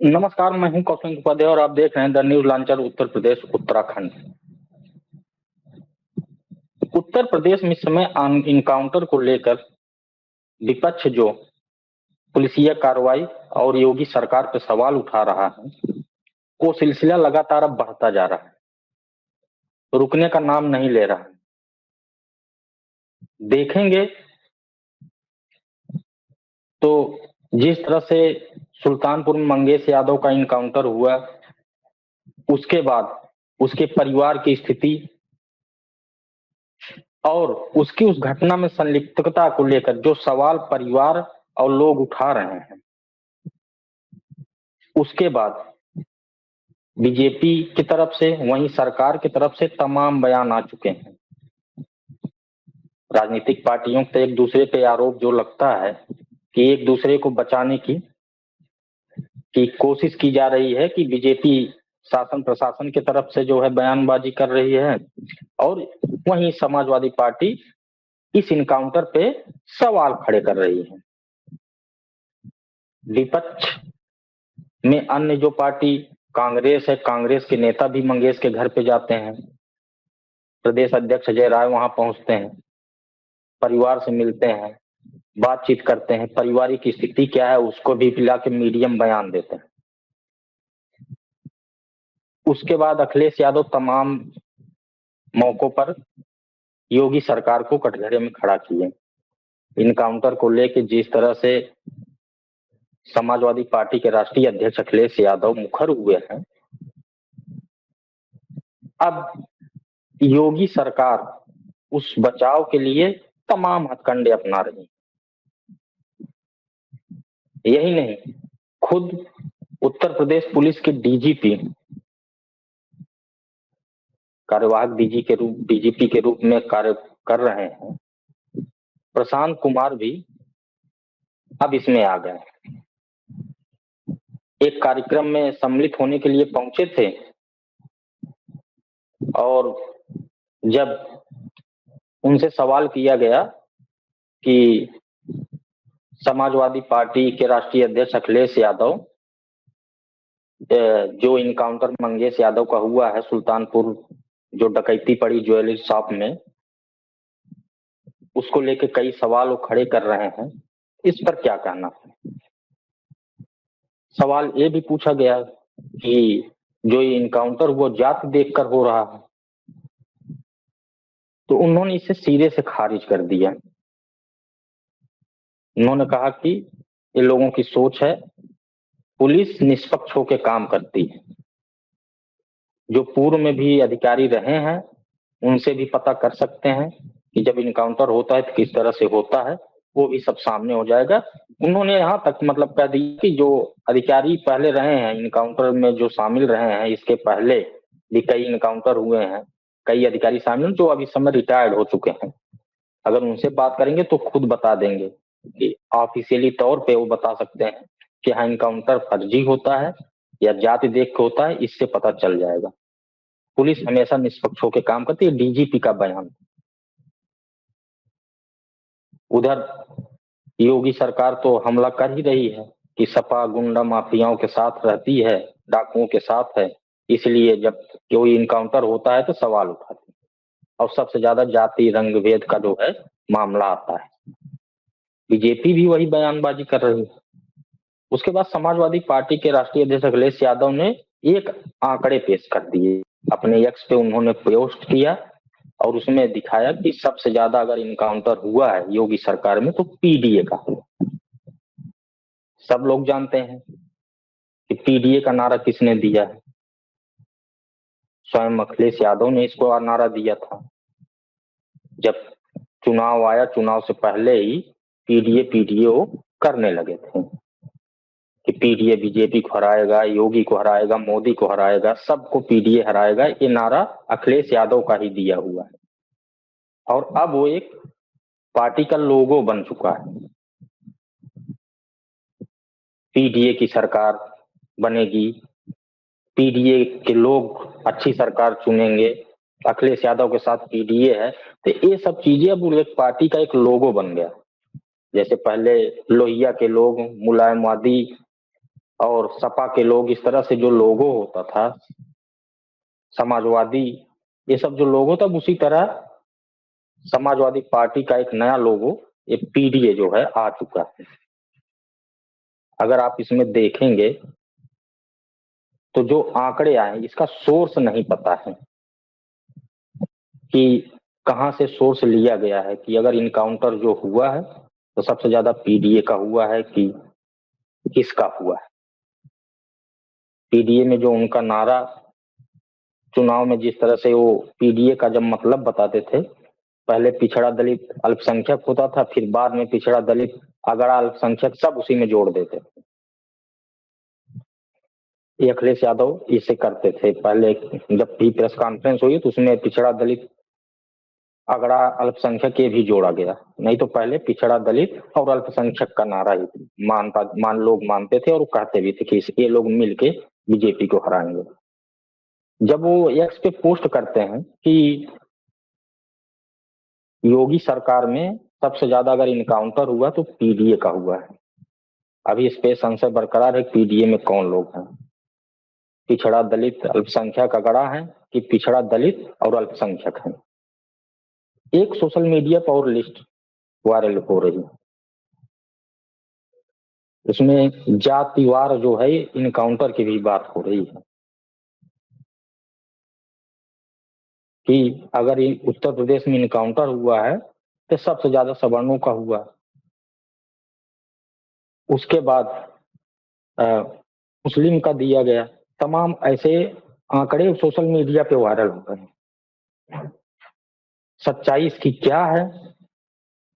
नमस्कार, मैं हूं कौशल उपाध्याय और आप देख रहे हैं the news launcher Uttar Pradesh Uttarakhand. Uttar Pradesh में इस समय इनकाउंटर को लेकर विपक्ष जो पुलिसिया कार्रवाई और योगी सरकार पर सवाल उठा रहा है, वो सिलसिला लगातार अब बढ़ता जा रहा है, रुकने का नाम नहीं ले रहा है। देखेंगे तो जिस तरह से सुल्तानपुर में मंगेश यादव का इनकाउंटर हुआ, उसके बाद उसके परिवार की स्थिति और उसकी उस घटना में संलिप्तता को लेकर जो सवाल परिवार और लोग उठा रहे हैं, उसके बाद बीजेपी की तरफ से वहीं सरकार की तरफ से तमाम बयान आ चुके हैं। राजनीतिक पार्टियों के एक दूसरे पे आरोप जो लगता है कि एक दूसरे को बचाने की कोशिश की जा रही है, कि बीजेपी शासन प्रशासन की तरफ से जो है बयानबाजी कर रही है और वहीं समाजवादी पार्टी इस इनकाउंटर पे सवाल खड़े कर रही है। विपक्ष में अन्य जो पार्टी कांग्रेस है, कांग्रेस के नेता भी मंगेश के घर पे जाते हैं, प्रदेश अध्यक्ष अजय राय वहां पहुंचते हैं, परिवार से मिलते हैं, बातचीत करते हैं, पारिवारिक स्थिति क्या है उसको भी पिला के मीडियम बयान देते हैं। उसके बाद अखिलेश यादव तमाम मौकों पर योगी सरकार को कटघरे में खड़ा किए। इनकाउंटर को लेकर जिस तरह से समाजवादी पार्टी के राष्ट्रीय अध्यक्ष अखिलेश यादव मुखर हुए हैं, अब योगी सरकार उस बचाव के लिए तमाम हथकंडे अपना रही है। यही नहीं, खुद उत्तर प्रदेश पुलिस के डीजीपी, कार्यवाहक डीजीपी के रूप में कार्य कर रहे हैं, प्रशांत कुमार भी अब इसमें आ गए। एक कार्यक्रम में सम्मिलित होने के लिए पहुंचे थे और जब उनसे सवाल किया गया कि समाजवादी पार्टी के राष्ट्रीय अध्यक्ष अखिलेश यादव, जो इनकाउंटर मंगेश यादव का हुआ है सुल्तानपुर, जो डकैती पड़ी ज्वेलरी शॉप में, उसको लेके कई सवाल वो खड़े कर रहे हैं, इस पर क्या कहना है। सवाल ये भी पूछा गया कि जो ये इनकाउंटर वो जाति देखकर हो रहा है, तो उन्होंने इसे सिरे से खारिज कर दिया। उन्होंने कहा कि ये लोगों की सोच है, पुलिस निष्पक्ष होकर काम करती है। जो पूर्व में भी अधिकारी रहे हैं उनसे भी पता कर सकते हैं कि जब इनकाउंटर होता है तो किस तरह से होता है, वो भी सब सामने हो जाएगा। उन्होंने यहाँ तक मतलब कह दिया कि जो अधिकारी पहले रहे हैं इनकाउंटर में, जो शामिल रहे हैं, इसके पहले भी कई इनकाउंटर हुए हैं, कई अधिकारी शामिल जो अभी समय रिटायर्ड हो चुके हैं, अगर उनसे बात करेंगे तो खुद बता देंगे कि ऑफिशियली तौर पे वो बता सकते हैं कि हाँ इनकाउंटर फर्जी होता है या जाति देख के होता है, इससे पता चल जाएगा। पुलिस हमेशा निष्पक्ष होकर काम करती है, डीजीपी का बयान। उधर योगी सरकार तो हमला कर ही रही है कि सपा गुंडा माफियाओं के साथ रहती है, डाकुओं के साथ है, इसलिए जब कोई इनकाउंटर होता है तो सवाल उठाती है और सबसे ज्यादा जाति रंग भेद का जो है मामला आता है। बीजेपी भी वही बयानबाजी कर रही है। उसके बाद समाजवादी पार्टी के राष्ट्रीय अध्यक्ष अखिलेश यादव ने एक आंकड़े पेश कर दिए, अपने एक्स पे उन्होंने पोस्ट किया और उसमें दिखाया कि सबसे ज्यादा अगर इनकाउंटर हुआ है योगी सरकार में तो पीडीए का हुआ। सब लोग जानते हैं कि पीडीए का नारा किसने दिया है, स्वयं अखिलेश यादव ने इसको नारा दिया था। जब चुनाव आया, चुनाव से पहले ही पीडीए वो करने लगे थे कि पीडीए बीजेपी को हराएगा, योगी को हराएगा, मोदी को हराएगा, सबको पीडीए हराएगा। ये नारा अखिलेश यादव का ही दिया हुआ है और अब वो एक पार्टी का लोगो बन चुका है। पीडीए की सरकार बनेगी, पीडीए के लोग अच्छी सरकार चुनेंगे, अखिलेश यादव के साथ पीडीए है, तो ये सब चीजें अब एक पार्टी का एक लोगो बन गया। जैसे पहले लोहिया के लोग मुलायमवादी और सपा के लोग, इस तरह से जो लोगो होता था, समाजवादी, ये सब जो लोगो था, उसी तरह समाजवादी पार्टी का एक नया लोगो, ये पीडीए जो है आ चुका है। अगर आप इसमें देखेंगे तो जो आंकड़े आए, इसका सोर्स नहीं पता है कि कहां से सोर्स लिया गया है, कि अगर इनकाउंटर जो हुआ है तो सबसे ज्यादा पीडीए का हुआ है कि किसका हुआ है। पीडीए में जो उनका नारा चुनाव में, जिस तरह से वो पीडीए का जब मतलब बताते थे, पहले पिछड़ा दलित अल्पसंख्यक होता था, फिर बाद में पिछड़ा दलित अगड़ा अल्पसंख्यक, सब उसी में जोड़ देते थे। ये अखिलेश यादव इसे करते थे पहले, जब भी प्रेस कॉन्फ्रेंस हुई तो उसमें पिछड़ा दलित अगड़ा अल्पसंख्यक ये भी जोड़ा गया, नहीं तो पहले पिछड़ा दलित और अल्पसंख्यक का नारा ही लोग मानते थे, और कहते भी थे कि ये लोग मिलके बीजेपी को हराएंगे। जब वो एक्स पे पोस्ट करते हैं कि योगी सरकार में सबसे ज्यादा अगर इनकाउंटर हुआ तो पीडीए का हुआ है, अभी इस पे संशय बरकरार है पीडीए में कौन लोग हैं, पिछड़ा दलित अल्पसंख्यक अगड़ा है कि पिछड़ा दलित और अल्पसंख्यक है। एक सोशल मीडिया पर और लिस्ट वायरल हो रही है, उसमें जातिवार जो है इनकाउंटर की भी बात हो रही है कि अगर उत्तर प्रदेश में इनकाउंटर हुआ है तो सबसे ज्यादा सवर्णों का हुआ, उसके बाद मुस्लिम का दिया गया। तमाम ऐसे आंकड़े सोशल मीडिया पे वायरल हो रहे हैं। सच्चाई इसकी क्या है,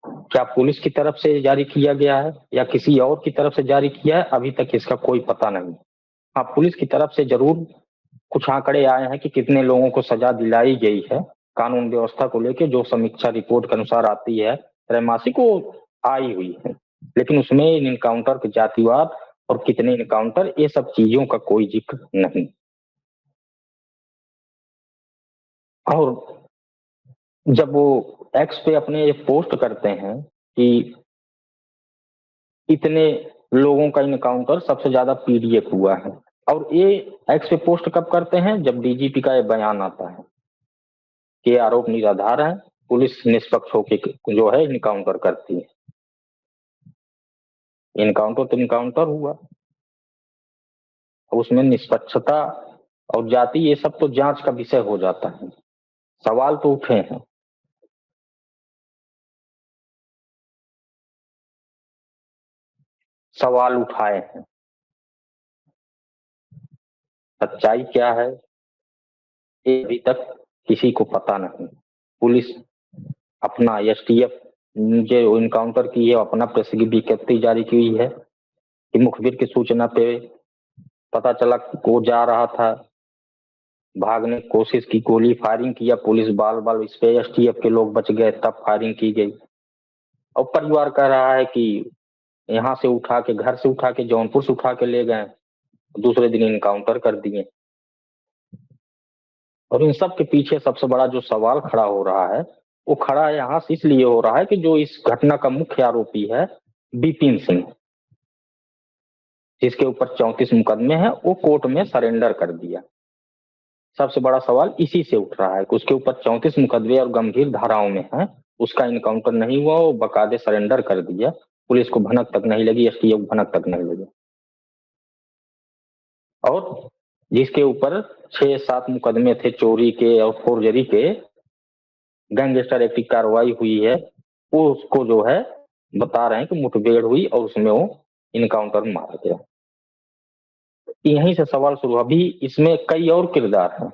क्या पुलिस की तरफ से जारी किया गया है या किसी और की तरफ से जारी किया है, अभी तक इसका कोई पता नहीं। हाँ, पुलिस की तरफ से जरूर कुछ आंकड़े आए हैं कि कितने लोगों को सजा दिलाई गई है कानून व्यवस्था को लेकर, जो समीक्षा रिपोर्ट के अनुसार आती है त्रैमासिक, वो आई हुई है, लेकिन उसमें इनकाउंटर के जातिवाद और कितने इनकाउंटर, ये सब चीजों का कोई जिक्र नहीं। और जब वो एक्स पे अपने ये पोस्ट करते हैं कि इतने लोगों का इनकाउंटर सबसे ज्यादा पीडीए हुआ है, और ये एक्स पे पोस्ट कब करते हैं, जब डीजीपी का ये बयान आता है कि आरोप निराधार है, पुलिस निष्पक्ष होकर जो है इनकाउंटर करती है। इनकाउंटर तो इनकाउंटर हुआ, उसमें निष्पक्षता और जाति ये सब तो जांच का विषय हो जाता है। सवाल तो उठे हैं, सवाल उठाए हैं, सच्चाई क्या है ये अभी तक किसी को पता नहीं। पुलिस अपना एसटीएफ जो इनकाउंटर की है अपना प्रेस की विज्ञप्ति जारी की है कि मुखबिर की सूचना पे पता चला कि वो जा रहा था, भागने की कोशिश की, गोली फायरिंग किया, पुलिस बाल बाल, इस पे एसटीएफ के लोग बच गए, तब फायरिंग की गई। और परिवार कह रहा है कि यहाँ से उठा के, घर से उठा के जौनपुर से उठा के ले गए, दूसरे दिन इनकाउंटर कर दिए। और इन सब के पीछे सबसे बड़ा जो सवाल खड़ा हो रहा है, वो खड़ा यहाँ से इसलिए हो रहा है कि जो इस घटना का मुख्य आरोपी है विपिन सिंह, जिसके ऊपर 34 मुकदमे हैं, वो कोर्ट में सरेंडर कर दिया। सबसे बड़ा सवाल इसी से उठ रहा है कि उसके ऊपर 34 मुकदमे और गंभीर धाराओं में है, उसका इनकाउंटर नहीं हुआ, वो बकायदे सरेंडर कर दिया, पुलिस को भनक तक नहीं लगी, एसटीएफ को भनक तक नहीं लगी। और जिसके ऊपर 6-7 मुकदमे थे चोरी के और फोर्जरी के, गैंगस्टर एक्ट की कार्रवाई हुई है, वो उसको जो है बता रहे हैं कि मुठभेड़ हुई और उसमें वो इनकाउंटर मारा गया। यहीं से सवाल शुरू। अभी इसमें कई और किरदार हैं,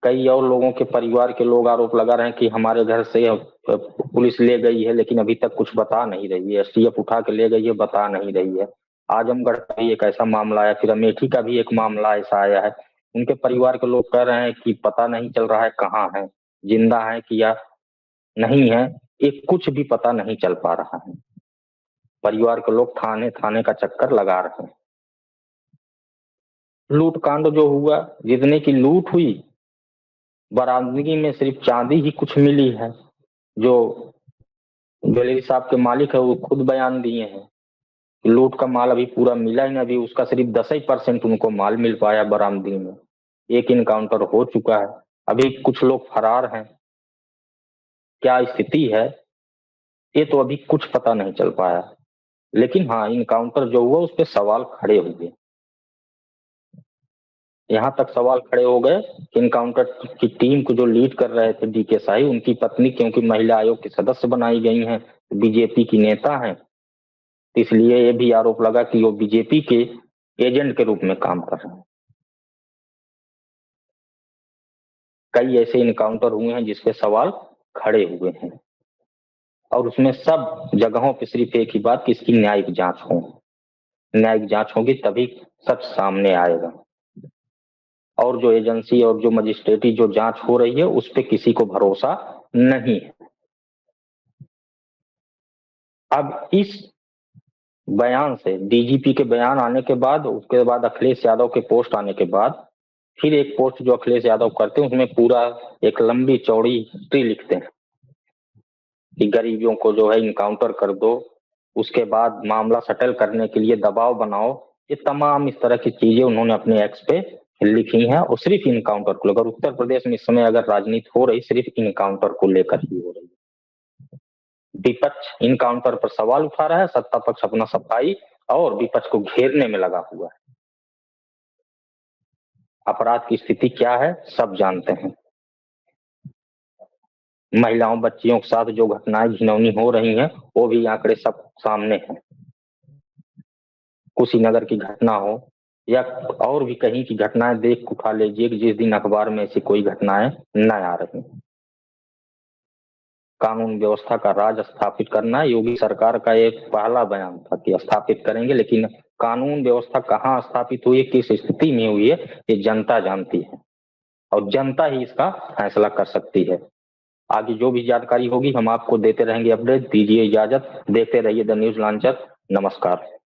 कई और लोगों के परिवार के लोग आरोप लगा रहे हैं कि हमारे घर से पुलिस ले गई है लेकिन अभी तक कुछ बता नहीं रही है, एसटीएफ उठा के ले गई है, बता नहीं रही है। आजमगढ़ का भी एक ऐसा मामला आया, फिर अमेठी का भी एक मामला ऐसा आया है। उनके परिवार के लोग कह रहे हैं कि पता नहीं चल रहा है कहाँ है, जिंदा है कि या नहीं है, एक कुछ भी पता नहीं चल पा रहा है। परिवार के लोग थाने थाने का चक्कर लगा रहे हैं। लूट कांड जो हुआ, जितने की लूट हुई, बरामदगी में सिर्फ चांदी ही कुछ मिली है। जो ज्वेलरी शॉप के मालिक है वो खुद बयान दिए हैं लूट का माल अभी पूरा मिला ही नहीं, अभी उसका सिर्फ 10% उनको माल मिल पाया बरामदी में। एक इनकाउंटर हो चुका है, अभी कुछ लोग फरार हैं। क्या स्थिति है ये तो अभी कुछ पता नहीं चल पाया, लेकिन हाँ इनकाउंटर जो हुआ उस पर सवाल खड़े हुए। यहाँ तक सवाल खड़े हो गए कि इनकाउंटर की टीम को जो लीड कर रहे थे डीके शाही, उनकी पत्नी क्योंकि महिला आयोग की सदस्य बनाई गई हैं, बीजेपी की नेता हैं, इसलिए ये भी आरोप लगा कि वो बीजेपी के एजेंट के रूप में काम कर रहे हैं। कई ऐसे इनकाउंटर हुए हैं जिसपे सवाल खड़े हुए हैं, और उसमें सब जगहों पे सिर्फ एक ही बात कि इसकी न्यायिक जांच हो। न्यायिक जांच होगी तभी सच सामने आएगा, और जो एजेंसी और जो मजिस्ट्रेटी जो जांच हो रही है उस पर किसी को भरोसा नहीं है। अब इस बयान से, डीजीपी के बयान आने के बाद, उसके बाद अखिलेश यादव के पोस्ट आने के बाद, फिर एक पोस्ट जो अखिलेश यादव करते हैं उसमें पूरा एक लंबी चौड़ी हिस्ट्री लिखते हैं कि गरीबियों को जो है इनकाउंटर कर दो, उसके बाद मामला सेटल करने के लिए दबाव बनाओ। ये तमाम इस तरह की चीजें उन्होंने अपने एक्स पे लिखी हैं, और सिर्फ इनकाउंटर को लेकर उत्तर प्रदेश में इस समय अगर राजनीति हो रही सिर्फ इनकाउंटर को लेकर ही हो रही है। विपक्ष इनकाउंटर पर सवाल उठा रहा है, सत्ता पक्ष अपना सफाई और विपक्ष को घेरने में लगा हुआ है। अपराध की स्थिति क्या है सब जानते हैं। महिलाओं बच्चियों के साथ जो घटनाएं घिनौनी हो रही हैं वो भी आंकड़े सब सामने हैं। कुशीनगर की घटना हो या और भी कहीं की घटनाएं देख उठा लीजिए कि जिस दिन अखबार में ऐसी कोई घटनाएं न आ रही। कानून व्यवस्था का राज स्थापित करना योगी सरकार का एक पहला बयान था कि स्थापित करेंगे, लेकिन कानून व्यवस्था कहाँ स्थापित हुई, किस स्थिति में हुई है ये जनता जानती है, और जनता ही इसका फैसला कर सकती है। आगे जो भी जानकारी होगी हम आपको देते रहेंगे अपडेट। दीजिए इजाजत, देखते रहिए द न्यूज लॉन्चर। नमस्कार।